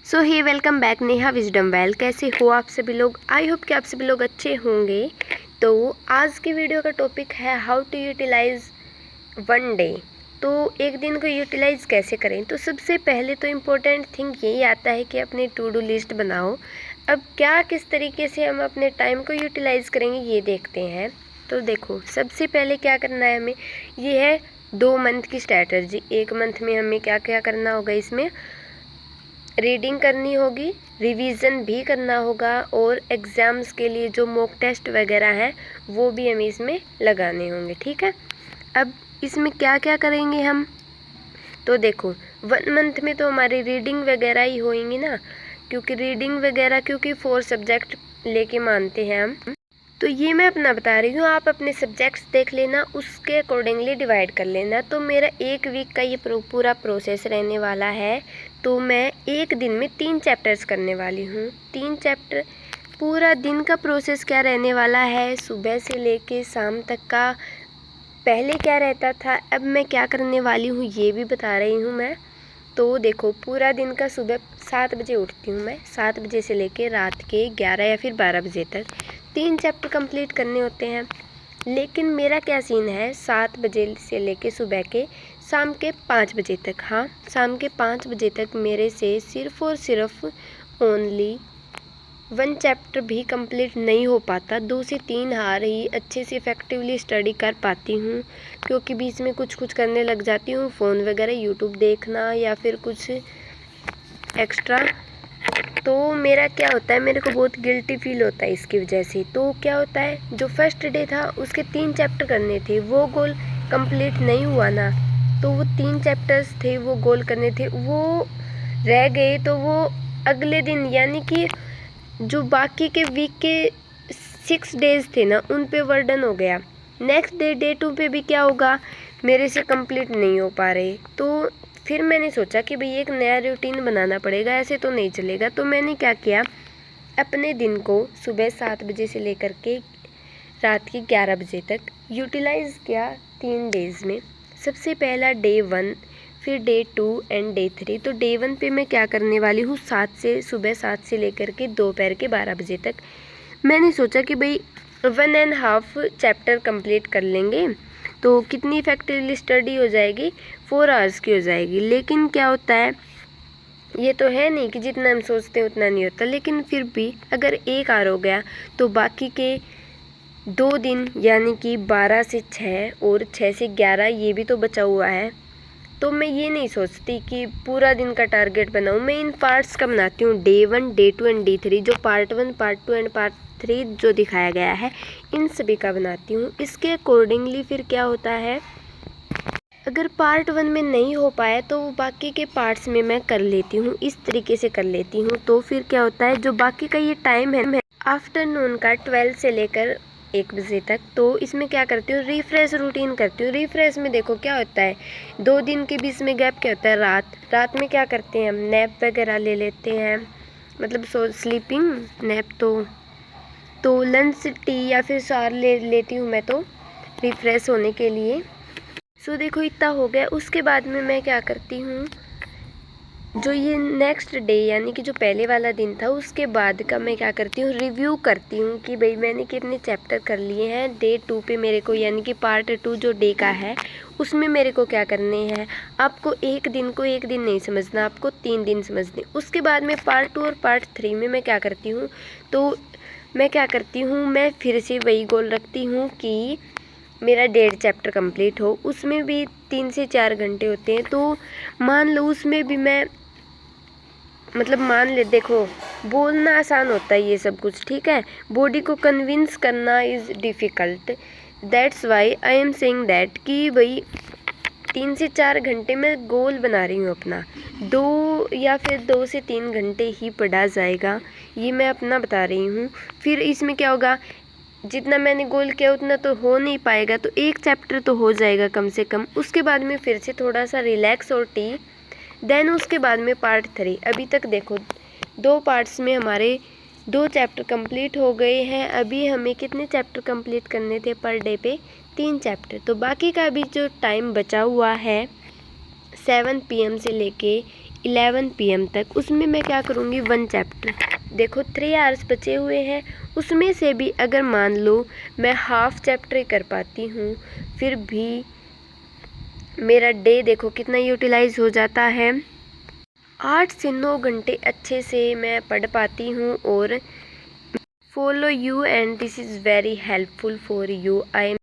सो hi welcome back Neha wisdom well. कैसे हो आप सभी लोग? आई होप कि आप सभी लोग अच्छे होंगे। तो आज की वीडियो का टॉपिक है how to utilise one day. तो एक दिन को यूटिलाइज कैसे करें? तो सबसे पहले तो इम्पोर्टेंट थिंग यही आता है कि अपनी टू डू लिस्ट बनाओ। अब क्या किस तरीके से हम अपने टाइम को यूटिलाइज करेंगे ये देखते हैं। तो देखो, सबसे पहले क्या करना है हमें, ये है 2 मंथ की स्ट्रैटेजी। 1 मंथ में हमें क्या क्या करना होगा, इसमें रीडिंग करनी होगी, रिवीजन भी करना होगा और एग्ज़ाम्स के लिए जो मॉक टेस्ट वगैरह हैं वो भी हमें इसमें लगाने होंगे। ठीक है, अब इसमें क्या क्या करेंगे हम? तो देखो, 1 मंथ में तो हमारी रीडिंग वगैरह ही होएंगी ना, क्योंकि 4 सब्जेक्ट लेके मानते हैं हम। तो ये मैं अपना बता रही हूँ, आप अपने सब्जेक्ट्स देख लेना, उसके अकॉर्डिंगली डिवाइड कर लेना। तो मेरा 1 वीक का ये पूरा प्रोसेस रहने वाला है। तो मैं एक दिन में 3 चैप्टर्स करने वाली हूँ। 3 चैप्टर, पूरा दिन का प्रोसेस क्या रहने वाला है, सुबह से लेके शाम तक का। पहले क्या रहता था, अब मैं क्या करने वाली हूँ ये भी बता रही हूँ मैं। तो देखो, पूरा दिन का सुबह 7 बजे उठती हूँ मैं। 7 बजे से लेके रात के 11 या फिर 12 बजे तक 3 चैप्टर कंप्लीट करने होते हैं। लेकिन मेरा क्या सीन है, 7 बजे से लेके सुबह के शाम के 5 बजे तक, हाँ शाम के 5 बजे तक मेरे से सिर्फ़ और सिर्फ ओनली 1 चैप्टर भी कंप्लीट नहीं हो पाता। 2 से 3 हार ही अच्छे से इफ़ेक्टिवली स्टडी कर पाती हूँ, क्योंकि बीच में कुछ करने लग जाती हूँ, फ़ोन वगैरह यूट्यूब देखना या फिर कुछ एक्स्ट्रा। तो मेरा क्या होता है, मेरे को बहुत गिल्टी फील होता है इसकी वजह से। तो क्या होता है, जो फर्स्ट डे था उसके 3 चैप्टर करने थे, वो गोल कंप्लीट नहीं हुआ ना। तो वो 3 चैप्टर्स थे, वो गोल करने थे, वो रह गए। तो वो अगले दिन, यानी कि जो बाकी के वीक के 6 डेज़ थे ना, उन पे वर्डन हो गया। नेक्स्ट डे 2 पे भी क्या होगा, मेरे से कंप्लीट नहीं हो पा रहे। तो फिर मैंने सोचा कि भाई एक नया रूटीन बनाना पड़ेगा, ऐसे तो नहीं चलेगा। तो मैंने क्या किया, अपने दिन को सुबह 7 बजे से लेकर के रात के 11 बजे तक यूटिलाइज़ किया 3 डेज़ में। सबसे पहला डे 1, फिर डे 2 एंड डे 3। तो डे 1 पे मैं क्या करने वाली हूँ, सुबह 7 से लेकर के दोपहर के 12 बजे तक मैंने सोचा कि भाई 1.5 चैप्टर कंप्लीट कर लेंगे। तो कितनी इफेक्टिवली स्टडी हो जाएगी, 4 आवर्स की हो जाएगी। लेकिन क्या होता है, ये तो है नहीं कि जितना हम सोचते हैं उतना नहीं होता। लेकिन फिर भी अगर 1 आवर हो गया तो बाकी के 2 दिन, यानी कि 12 से 6 और 6 से 11 ये भी तो बचा हुआ है। तो मैं ये नहीं सोचती कि पूरा दिन का टारगेट बनाऊँ, मैं इन पार्ट्स का बनाती हूँ, डे 1, डे 2 एंड डे 3। जो पार्ट 1, पार्ट 2 एंड पार्ट 3 जो दिखाया गया है, इन सभी का बनाती हूँ। इसके अकॉर्डिंगली फिर क्या होता है, अगर पार्ट 1 में नहीं हो पाया तो बाकी के पार्ट्स में मैं कर लेती हूँ, इस तरीके से कर लेती हूँ। तो फिर क्या होता है, जो बाकी का ये टाइम है आफ्टरनून का 12 से लेकर 1 बजे तक, तो इसमें क्या करती हूँ, रिफ्रेश रूटीन करती हूँ। रिफ्रेश में देखो क्या होता है, 2 दिन के बीच में गैप क्या होता है, रात में क्या करते हैं हम, नैप वगैरह ले लेते हैं, मतलब स्लीपिंग नैप। तो लंच, टी या फिर शावर ले लेती हूँ मैं तो रिफ्रेश होने के लिए। सो देखो, इतना हो गया। उसके बाद में मैं क्या करती हूँ, जो ये नेक्स्ट डे यानी कि जो पहले वाला दिन था, उसके बाद का मैं क्या करती हूँ, रिव्यू करती हूँ कि भाई मैंने कितने चैप्टर कर लिए हैं। डे 2 पे मेरे को, यानी कि पार्ट 2 जो डे का है, उसमें मेरे को क्या करने हैं। आपको एक दिन को एक दिन नहीं समझना, आपको 3 दिन समझने। उसके बाद में पार्ट 2 और पार्ट 3 में मैं क्या करती हूँ, तो मैं फिर से वही गोल रखती हूँ कि मेरा 1.5 चैप्टर कंप्लीट हो। उसमें भी 3 से 4 घंटे होते हैं। तो मान लो उसमें भी मैं, मतलब मान ले, देखो बोलना आसान होता है ये सब कुछ, ठीक है, बॉडी को कन्विंस करना is difficult. That's why I am saying that कि भाई 3 से 4 घंटे में गोल बना रही हूँ अपना। 2 या फिर 2 से 3 घंटे ही पढ़ा जाएगा, ये मैं अपना बता रही हूँ। फिर इसमें क्या होगा, जितना मैंने गोल किया उतना तो हो नहीं पाएगा, तो 1 चैप्टर तो हो जाएगा कम से कम। उसके बाद में फिर से थोड़ा सा रिलैक्स और टी, देन उसके बाद में पार्ट 3। अभी तक देखो 2 पार्ट्स में हमारे 2 चैप्टर कंप्लीट हो गए हैं। अभी हमें कितने चैप्टर कंप्लीट करने थे पर डे पे, 3 चैप्टर। तो बाकी का अभी जो टाइम बचा हुआ है 7 PM से लेके 11 PM तक, उसमें मैं क्या करूँगी 1 चैप्टर। देखो 3 आवर्स बचे हुए हैं, उसमें से भी अगर मान लो मैं हाफ चैप्टर कर पाती हूँ, फिर भी मेरा डे देखो कितना यूटिलाइज हो जाता है। 8 से 9 घंटे अच्छे से मैं पढ़ पाती हूँ और follow you and this is very helpful for you. I am